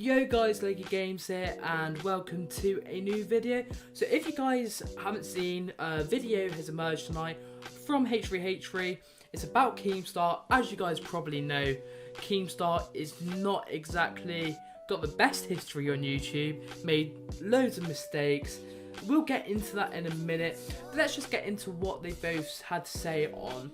Yo guys, Leggy Games here and welcome to a new video. So if you guys haven't seen, a video has emerged tonight from H3H3. It's about Keemstar. As you guys probably know, Keemstar is not exactly got the best history on YouTube, made loads of mistakes. We'll get into that in a minute, but let's just get into what they both had to say on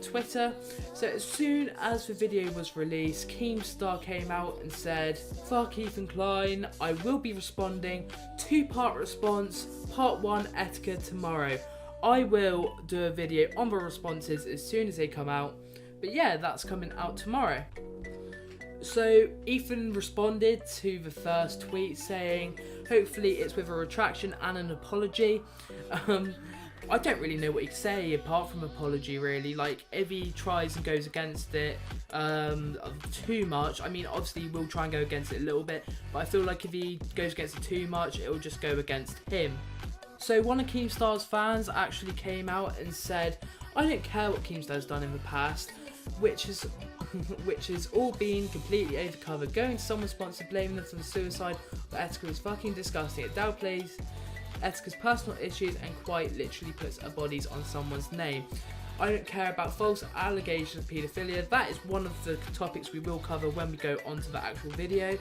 Twitter. So as soon as the video was released, Keemstar came out and said, "Fuck Ethan Klein, I will be responding, two-part response, part 1 etiquette tomorrow. I will do a video on the responses as soon as they come out." But yeah, that's coming out tomorrow. So Ethan responded to the first tweet saying, hopefully it's with a retraction and an apology. I don't really know what he can say apart from apology, really. Like, if he tries and goes against it too much, I mean, obviously he will try and go against it a little bit, but I feel like if he goes against it too much, it will just go against him. So one of Keemstar's fans actually came out and said, "I don't care what Keemstar's done in the past," which is all being completely overcovered. Going to someone's sponsor, blaming them for the suicide of Etika is fucking disgusting. It downplays Etika's personal issues and quite literally puts a bodies on someone's name. I don't care about false allegations of paedophilia. That is one of the topics we will cover when we go onto the actual video.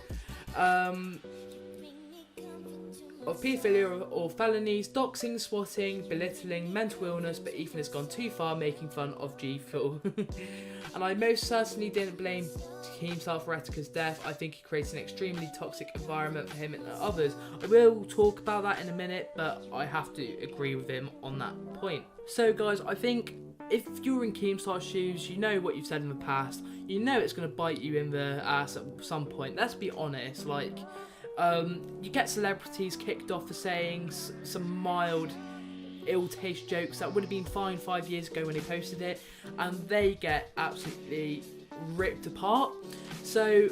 Of paedophilia or felonies, doxing, swatting, belittling, mental illness, but Ethan has gone too far making fun of G-Full. And I most certainly didn't blame Keemstar for Etika's death. I think he creates an extremely toxic environment for him and others. I will talk about that in a minute, but I have to agree with him on that point. So guys, I think if you're in Keemstar's shoes, you know what you've said in the past. You know it's going to bite you in the ass at some point. Let's be honest, like, you get celebrities kicked off for saying some mild ill-taste jokes that would have been fine 5 years ago when they posted it, and they get absolutely ripped apart. So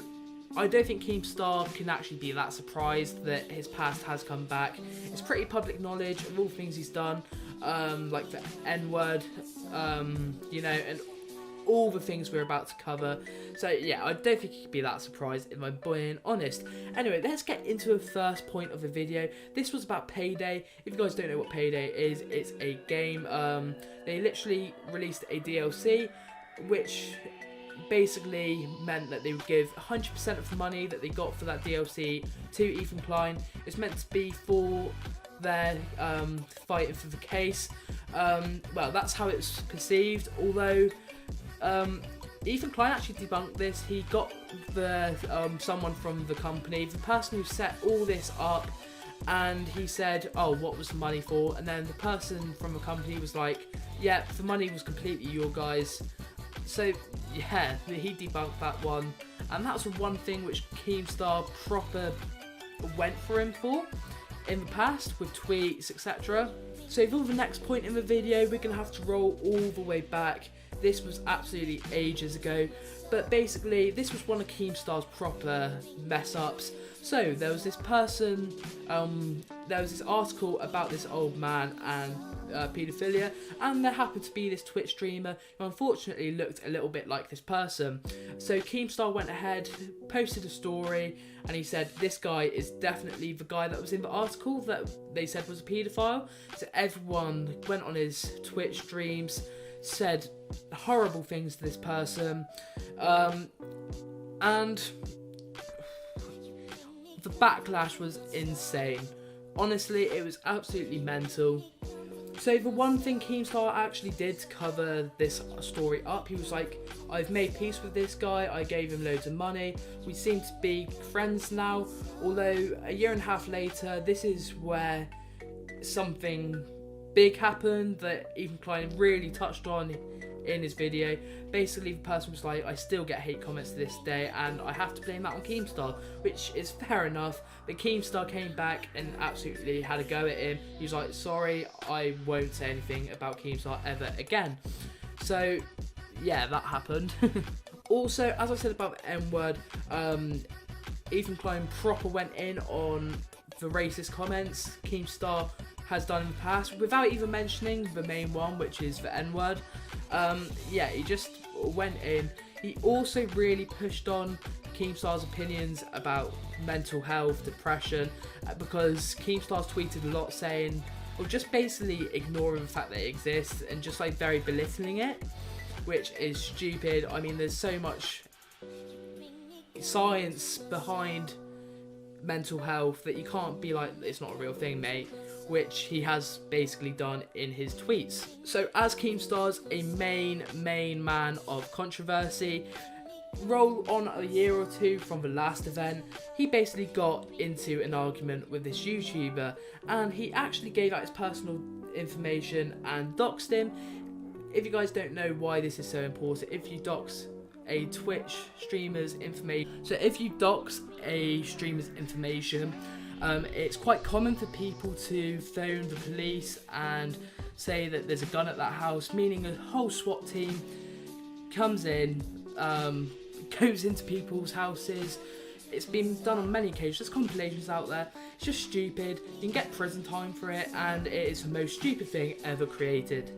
I don't think Keemstar can actually be that surprised that his past has come back. It's pretty public knowledge of all things he's done, like the N-word, you know, and all the things we're about to cover. So yeah, I don't think you could be that surprised if I'm being honest. Anyway, let's get into the first point of the video. This was about Payday. If you guys don't know what Payday is, it's a game. They literally released a DLC, which basically meant that they would give 100% of the money that they got for that DLC to Ethan Klein. It's meant to be for their fighting for the case. Well, that's how it's perceived, although Ethan Klein actually debunked this. He got the someone from the company, the person who set all this up, and he said, "Oh, what was the money for?" And then the person from the company was like, "Yeah, the money was completely your guys." So yeah, he debunked that one, and that's the one thing which Keemstar proper went for him for in the past with tweets, etc. So for the next point in the video, we're gonna have to roll all the way back. This was absolutely ages ago, but basically this was one of Keemstar's proper mess ups. So there was this person, there was this article about this old man and paedophilia, and there happened to be this Twitch streamer who unfortunately looked a little bit like this person. So Keemstar went ahead, posted a story, and he said this guy is definitely the guy that was in the article that they said was a paedophile. So everyone went on his Twitch streams, said horrible things to this person, and the backlash was insane. Honestly, it was absolutely mental. So the one thing Keemstar actually did to cover this story up, he was like, "I've made peace with this guy, I gave him loads of money, we seem to be friends now." Although a year and a half later, this is where something big happened that Ethan Klein really touched on in his video. Basically, the person was like, "I still get hate comments to this day, and I have to blame that on Keemstar," which is fair enough. But Keemstar came back and absolutely had a go at him. He was like, "Sorry, I won't say anything about Keemstar ever again." So yeah, that happened. Also, as I said about the N-word, Ethan Klein proper went in on the racist comments Keemstar has done in the past, without even mentioning the main one, which is the N-word. Yeah, he just went in. He also really pushed on Keemstar's opinions about mental health, depression, because Keemstars tweeted a lot saying, or just basically ignoring the fact that it exists and just like very belittling it, which is stupid. I mean, there's so much science behind mental health that you can't be like, it's not a real thing, mate, which he has basically done in his tweets. So as Keemstars, a main man of controversy, roll on a year or two from the last event, he basically got into an argument with this YouTuber, and he actually gave out his personal information and doxed him. If you guys don't know why this is so important, if you dox a Twitch streamer's information, so if you dox a streamer's information, it's quite common for people to phone the police and say that there's a gun at that house, meaning a whole SWAT team comes in, goes into people's houses. It's been done on many occasions. There's compilations out there. It's just stupid. You can get prison time for it, and it is the most stupid thing ever created.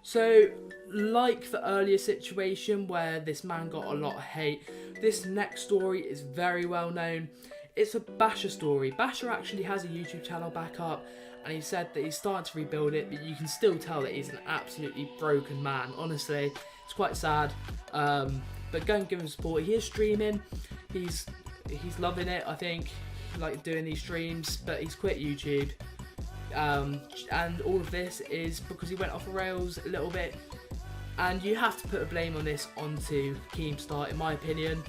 So, like the earlier situation where this man got a lot of hate, this next story is very well known. It's a Basher story. Basher actually has a YouTube channel back up, and he said that he's starting to rebuild it, but you can still tell that he's an absolutely broken man. Honestly, it's quite sad. But go and give him support. He is streaming. He's loving it, I think, like doing these streams, but he's quit YouTube. And all of this is because he went off the rails a little bit, and you have to put a blame on this onto Keemstar, in my opinion.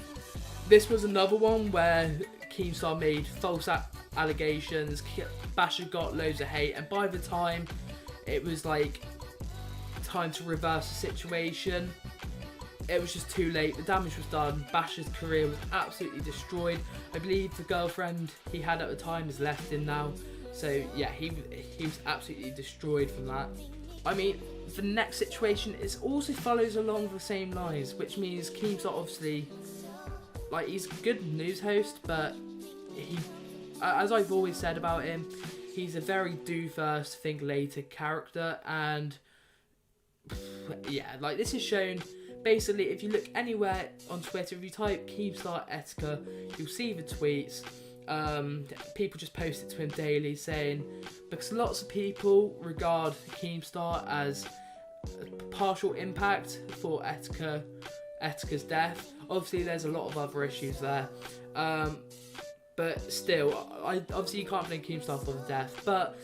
This was another one where Keemstar made false allegations, Basher got loads of hate, and by the time it was like time to reverse the situation, it was just too late. The damage was done. Basher's career was absolutely destroyed. I believe the girlfriend he had at the time has left him now. So yeah, he was absolutely destroyed from that. I mean, the next situation also follows along the same lines, which means Keemstar obviously, like, he's a good news host, but he, as I've always said about him, he's a very do first, think later character, and yeah, like this is shown. Basically, if you look anywhere on Twitter, if you type Keemstar Etika, you'll see the tweets. People just post it to him daily saying, because lots of people regard Keemstar as a partial impact for Etika's death. Obviously, there's a lot of other issues there. But still, obviously you can't blame Keemstar for the death, but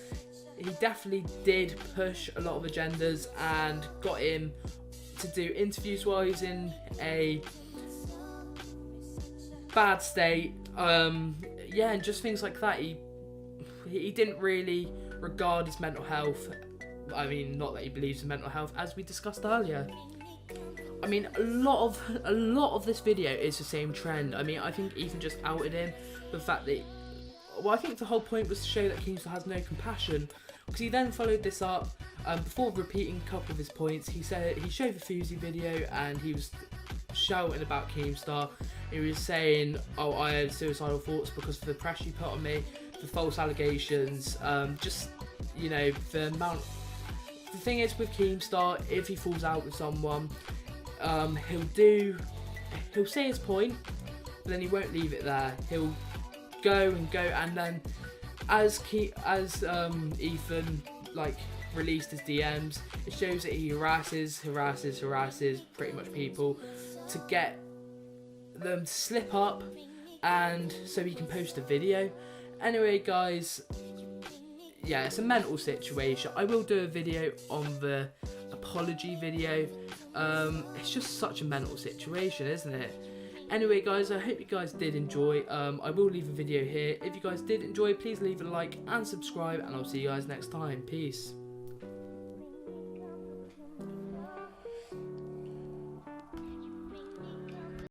he definitely did push a lot of agendas and got him to do interviews while he's in a bad state. Yeah, and just things like that. He didn't really regard his mental health. I mean, not that he believes in mental health, as we discussed earlier. I mean, a lot of this video is the same trend. I mean, I think Ethan just outed him for the fact that, well, I think the whole point was to show that Keemstar has no compassion, because he then followed this up, before repeating a couple of his points. He showed the Fuzi video, and he was shouting about Keemstar. He was saying, oh, I had suicidal thoughts because of the pressure you put on me, the false allegations, just, you know, the amount. The thing is with Keemstar, if he falls out with someone, he'll say his point, but then he won't leave it there. He'll go, and then as Ethan like released his DMs, it shows that he harasses pretty much people to get them to slip up, and so he can post a video. Anyway, guys, yeah, it's a mental situation. I will do a video on the apology video. It's just such a mental situation, isn't it? Anyway, guys, I hope you guys did enjoy. I will leave a video here. If you guys did enjoy, please leave a like and subscribe, and I'll see you guys next time. Peace.